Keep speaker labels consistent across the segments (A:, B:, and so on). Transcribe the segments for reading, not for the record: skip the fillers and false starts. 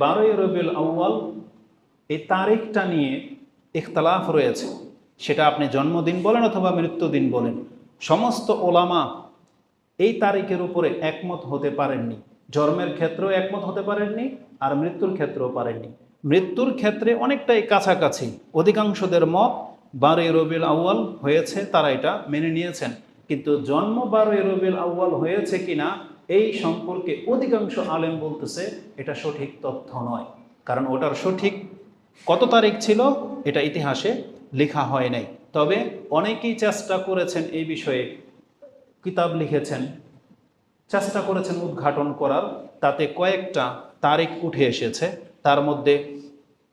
A: 12ই রবিউল আউয়াল এই তারিখটা নিয়ে ইখতলাফ রয়েছে। সেটা আপনি জন্মদিন বলেন অথবা মৃত্যুদিন বলেন, সমস্ত ওলামা এই তারিখের উপরে একমত হতে পারেননি। জন্মের ক্ষেত্রেও একমত হতে পারেননি, আর মৃত্যুর ক্ষেত্রেও পারেননি। মৃত্যুর ক্ষেত্রে অনেকটাই কাছাকাছি, অধিকাংশদের মত 12ই রবিউল আউয়াল হয়েছে, তারা এটা মেনে নিয়েছেন। কিন্তু জন্ম 12ই রবিউল আউয়াল হয়েছে কিনা এই সম্পর্কে অধিকাংশ আলেম বলতেছে এটা সঠিক তথ্য নয়, কারণ ওটার সঠিক কত তারিখ ছিল এটা ইতিহাসে লেখা হয় নাই। তবে অনেকেই চেষ্টা করেছেন এই বিষয়ে, কিতাব লিখেছেন, চেষ্টা করেছেন উদ্ঘাটন করার, তাতে কয়েকটা তারিখ উঠে এসেছে। তার মধ্যে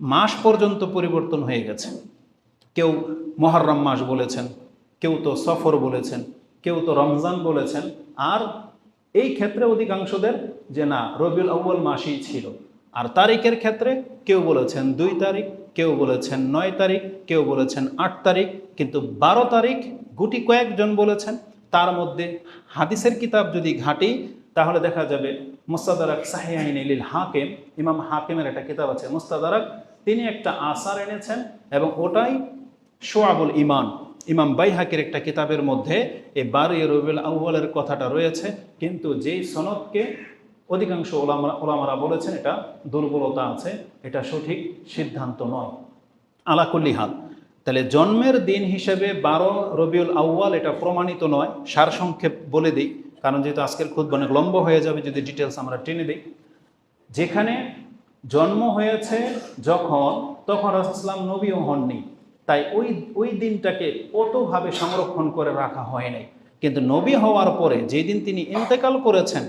A: মাস পর্যন্ত পরিবর্তন হয়ে গেছে। কেউ মুহররম মাস বলেছেন, কেউ তো সফর বলেছেন, কেউ তো রমজান বলেছেন। আর এই ক্ষেত্রে অধিকাংশদের যে না, রবিউল আউয়াল মাসই ছিল। আর তারিখের ক্ষেত্রে কেউ বলেছেন 2 তারিখ, কেউ বলেছেন 9 তারিখ, কেউ বলেছেন 8 তারিখ, কিন্তু 12 তারিখ গুটি কয়েকজন বলেছেন। তার মধ্যে হাদিসের কিতাব যদি ঘাঁটি তাহলে দেখা যাবে মুস্তাদরাক সাহিহাইন লিল হাকিম, ইমাম হাকিমের একটা কিতাব আছে মুস্তাদরাক, তিনি একটা আসার এনেছেন এবং ওটাই শুআবুল ঈমান। ইমাম বাইহাকির একটা কিতাবের মধ্যে এই 12ই রবিউল আউয়ালের কথাটা রয়েছে, কিন্তু যেই সনদকে অধিকাংশ ওলামারা বলেছেন এটা দুর্বলতা আছে, এটা সঠিক সিদ্ধান্ত নয়। আলা কুল্লি হাল, তাহলে জন্মের দিন হিসেবে 12 রবিউল আউয়াল এটা প্রমাণিত নয়। সারসংক্ষেপ বলে দিই, কারণ যেহেতু আজকের খুতবা অনেক লম্বা হয়ে যাবে যদি ডিটেলস আমরা টেনে দিই। যেখানে জন্ম হয়েছে যখন, তখন রাসূলুল্লাহ নবীও হননি, তাই ওই দিনটাকে অতভাবে সংরক্ষণ করে রাখা হয় নাই। কিন্তু নবী হওয়ার পরে যেই দিন তিনি ইন্তেকাল করেছেন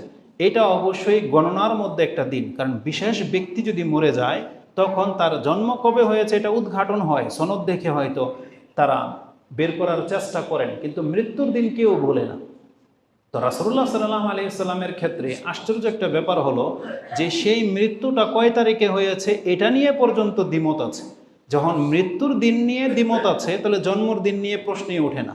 A: এটা অবশ্যই গণনার মধ্যে একটা দিন, কারণ বিশেষ ব্যক্তি যদি মরে যায় তখন তার জন্ম কবে হয়েছে এটা উদ্ঘাটন হয়, সনদ দেখে হয়তো তারা বের করার চেষ্টা করেন, কিন্তু মৃত্যুর দিন কেউ বলে না। তো রাসূলুল্লাহ সাল্লাল্লাহু আলাইহি সাল্লামের ক্ষেত্রে আশ্চর্য একটা ব্যাপার হলো যে সেই মৃত্যুটা কয় তারিখে হয়েছে এটা নিয়ে পর্যন্ত দ্বিমত আছে। যখন মৃত্যুর দিন নিয়ে দ্বিমত আছে তাহলে জন্মের দিন নিয়ে প্রশ্নই ওঠে না,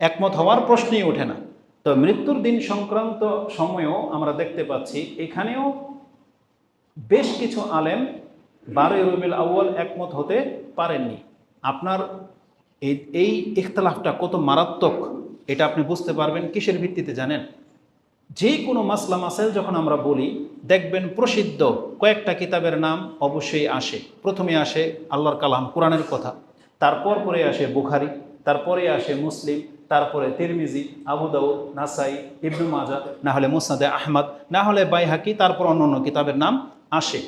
A: একমত হওয়ার প্রশ্নই ওঠে না। তো মৃত্যুর দিন সংক্রান্ত সময়ও আমরা দেখতে পাচ্ছি এখানেও বেশ কিছু আলেম 12ই রবিউল আউয়াল একমত হতে পারেননি। আপনার এই ইখতিলাফটা কত মারাত্মক এটা আপনি বুঝতে পারবেন কিসের ভিত্তিতে জানেন? যে কোনো মাসলা মাসাইল যখন আমরা বলি দেখবেন প্রসিদ্ধ কয়েকটা কিতাবের নাম অবশ্যই আসে। প্রথমে আসে আল্লাহর কালাম কোরআনের কথা, তারপর পরে আসে বুখারী, তারপরে আসে মুসলিম, তারপরে তিরমিজি, আবু দাউদ, নাসাই, ইবনে মাজাহ, না হলে মুসনাদে আহমদ, না হলে বাইহাকি, তারপর অন্য অন্য কিতাবের নাম আসে।